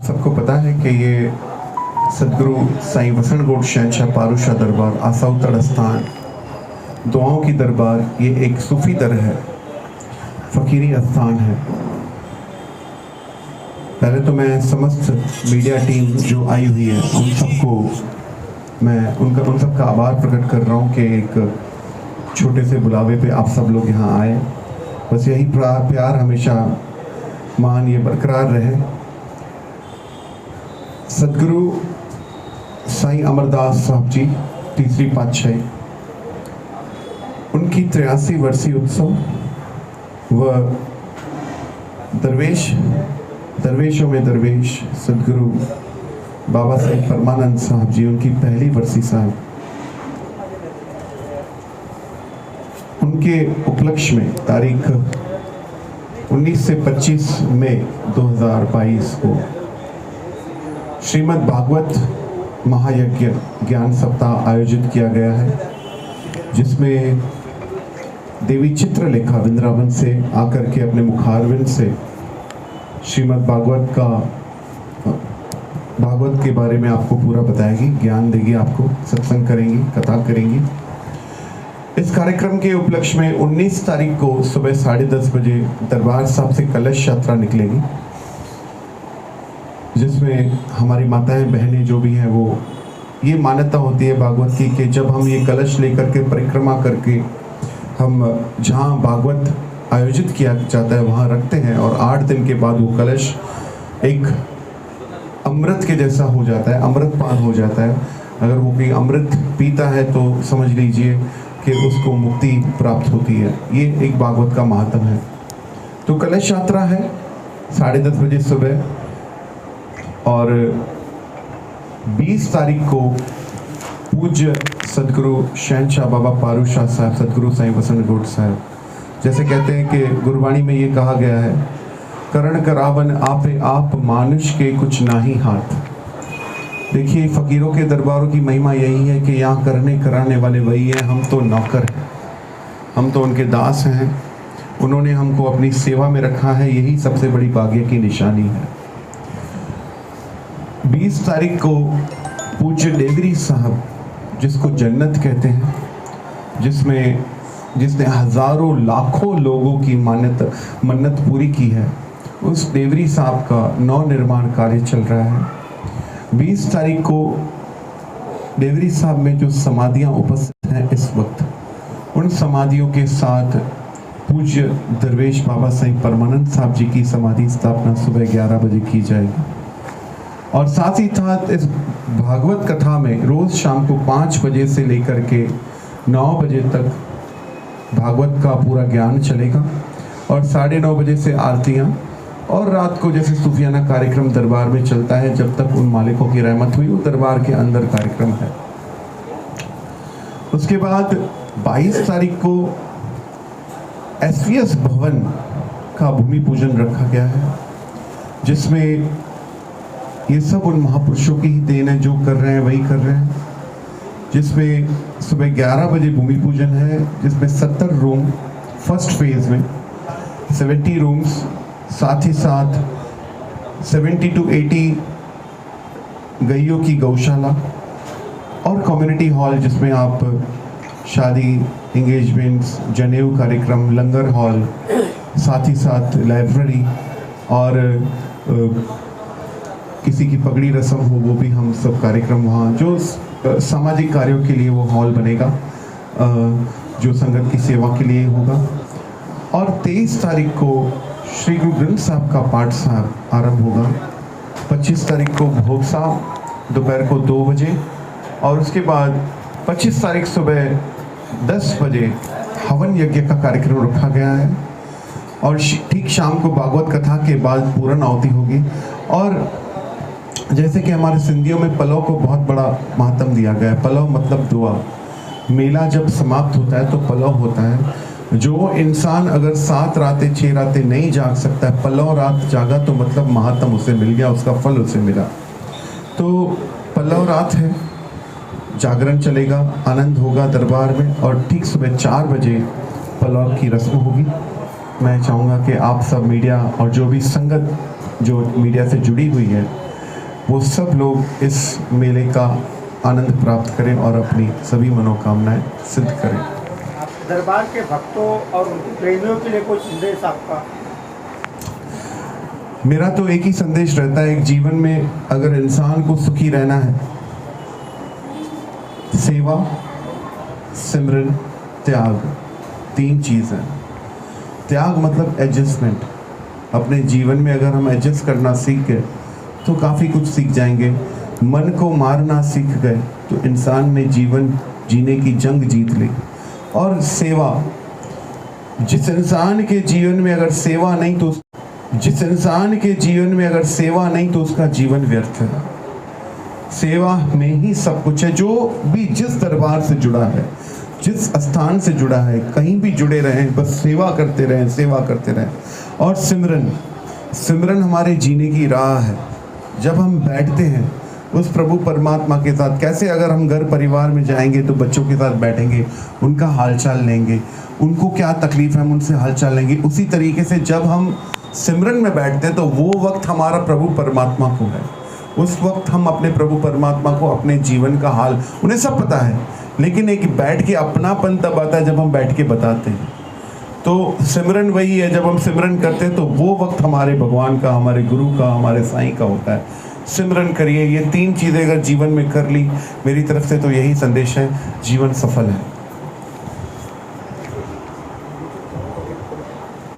सबको पता है कि ये सदगुरु साईं वसणगोड शहंशाह पारूशाह दरबार आसाउतड़ स्थान दुआओं की दरबार, ये एक सूफी दर है, फ़कीरी स्थान है। पहले तो मैं समस्त मीडिया टीम जो आई हुई है उन सबको मैं उन सबका आभार प्रकट कर रहा हूँ कि एक छोटे से बुलावे पे आप सब लोग यहाँ आए। बस यही प्यार हमेशा मान ये बरकरार रहे। सदगुरु साईं अमरदास साहब जी तीसरी पातशाही, उनकी 83 वर्षीय उत्सव व दरवेशों में दरवेश सदगुरु बाबा साहेब परमानंद साहब जी, उनकी पहली वर्षी साहब, उनके उपलक्ष्य में तारीख 19 से 25 मई 2022 को श्रीमद् भागवत महायज्ञ ज्ञान सप्ताह आयोजित किया गया है, जिसमें देवी चित्रलेखा वृंदावन से आकर के अपने मुखारविंद से श्रीमद् भागवत के बारे में आपको पूरा बताएगी, ज्ञान देगी, आपको सत्संग करेंगी, कथा करेंगी। इस कार्यक्रम के उपलक्ष्य में 19 तारीख को सुबह 10:30 बजे दरबार साहब से कलश यात्रा निकलेगी, जिसमें हमारी माताएं बहनें जो भी हैं वो ये मान्यता होती है भागवत की कि जब हम ये कलश लेकर के परिक्रमा करके हम जहाँ भागवत आयोजित किया जाता है वहाँ रखते हैं और 8 दिन के बाद वो कलश एक अमृत के जैसा हो जाता है, अमृतपान हो जाता है। अगर वो कोई अमृत पीता है तो समझ लीजिए कि उसको मुक्ति प्राप्त होती है। ये एक भागवत का महात्म है। तो कलश यात्रा है 10:30 बजे सुबह, और 20 तारीख को पूज्य सदगुरु शहंशाह बाबा पारूशाह साहब, सदगुरु साईं वसणगोड साहब, जैसे कहते हैं कि गुरबाणी में ये कहा गया है, करण करावन आपे आप मानुष के कुछ नाही हाथ। देखिए, फ़कीरों के दरबारों की महिमा यही है कि यहाँ करने कराने वाले वही हैं, हम तो नौकर हैं, हम तो उनके दास हैं। उन्होंने हमको अपनी सेवा में रखा है, यही सबसे बड़ी भाग्य की निशानी है। 20 तारीख को पूज्य देवरी साहब, जिसको जन्नत कहते हैं, जिसने हजारों लाखों लोगों की मन्नत पूरी की है, उस देवरी साहब का नव निर्माण कार्य चल रहा है। 20 तारीख को देवरी साहब में जो समाधियां उपस्थित हैं इस वक्त, उन समाधियों के साथ पूज्य दरवेश बाबा साईं परमानंद साहब जी की समाधि स्थापना सुबह 11 बजे की जाएगी। और साथ ही साथ इस भागवत कथा में रोज शाम को 5 बजे से लेकर के 9 बजे तक भागवत का पूरा ज्ञान चलेगा, और 9:30 बजे से आरतियाँ, और रात को जैसे सूफियाना कार्यक्रम दरबार में चलता है, जब तक उन मालिकों की रहमत हुई वो दरबार के अंदर कार्यक्रम है। उसके बाद 22 तारीख को SVS भवन का भूमि पूजन रखा गया है, जिसमें ये सब उन महापुरुषों की ही देन है, जो कर रहे हैं वही कर रहे हैं। जिसमें सुबह 11 बजे भूमि पूजन है, जिसमें 70 रूम फर्स्ट फेज में, 70 रूम्स, साथ ही साथ 70 to 80 गैयों की गौशाला और कम्युनिटी हॉल, जिसमें आप शादी, इंगेजमेंट्स, जनेऊ कार्यक्रम, लंगर हॉल, साथ ही साथ लाइब्रेरी, और किसी की पगड़ी रस्म हो वो भी हम सब कार्यक्रम वहाँ, जो सामाजिक कार्यों के लिए वो हॉल बनेगा, जो संगत की सेवा के लिए होगा। और 23 तारीख को श्री गुरु ग्रंथ साहब का पाठ साहब आरंभ होगा। 25 तारीख को भोग साहब दोपहर को 2 बजे, और उसके बाद 25 तारीख सुबह 10 बजे हवन यज्ञ का कार्यक्रम रखा गया है, और ठीक शाम को भागवत कथा के बाद पूर्ण आहुति होगी। और जैसे कि हमारे सिंधियों में पलव को बहुत बड़ा महत्व दिया गया है। पलव मतलब दुआ। मेला जब समाप्त होता है तो पलव होता है। जो इंसान अगर 7 रातें 6 रातें नहीं जाग सकता है, पलव रात जागा तो मतलब महात्म उसे मिल गया, उसका फल उसे मिला। तो पलव रात है, जागरण चलेगा, आनंद होगा दरबार में, और ठीक सुबह 4 बजे पलव की रस्म होगी। मैं चाहूँगा कि आप सब मीडिया और जो भी संगत जो मीडिया से जुड़ी हुई है, वो सब लोग इस मेले का आनंद प्राप्त करें और अपनी सभी मनोकामनाएं सिद्ध करें। दरबार के भक्तों और उनके प्रेमियों के लिए कोई संदेश आपका? मेरा तो एक ही संदेश रहता है, एक जीवन में अगर इंसान को सुखी रहना है, सेवा, सिमरन, त्याग, 3 चीज़ हैं। त्याग मतलब एडजस्टमेंट। अपने जीवन में अगर हम एडजस्ट करना सीख गए तो काफ़ी कुछ सीख जाएंगे। मन को मारना सीख गए तो इंसान ने जीवन जीने की जंग जीत ली। और सेवा, जिस इंसान के जीवन में अगर सेवा नहीं तो उसका जीवन व्यर्थ है। सेवा में ही सब कुछ है। जो भी जिस दरबार से जुड़ा है, जिस स्थान से जुड़ा है, कहीं भी जुड़े रहें, बस सेवा करते रहें। और सिमरन हमारे जीने की राह है। जब हम बैठते हैं उस प्रभु परमात्मा के साथ, कैसे अगर हम घर परिवार में जाएंगे तो बच्चों के साथ बैठेंगे, उनका हालचाल लेंगे, उनको क्या तकलीफ है हम उनसे हालचाल लेंगे, उसी तरीके से जब हम सिमरन में बैठते हैं तो वो वक्त हमारा प्रभु परमात्मा को है। उस वक्त हम अपने प्रभु परमात्मा को अपने जीवन का हाल, उन्हें सब पता है, लेकिन एक बैठ के अपनापन तब आता है जब हम बैठ के बताते हैं। तो सिमरन वही है, जब हम सिमरन करते हैं तो वो वक्त हमारे भगवान का, हमारे गुरु का, हमारे साईं का होता है। सिमरन करिए, ये 3 चीज़ें अगर जीवन में कर ली मेरी तरफ से तो यही संदेश है, जीवन सफल है।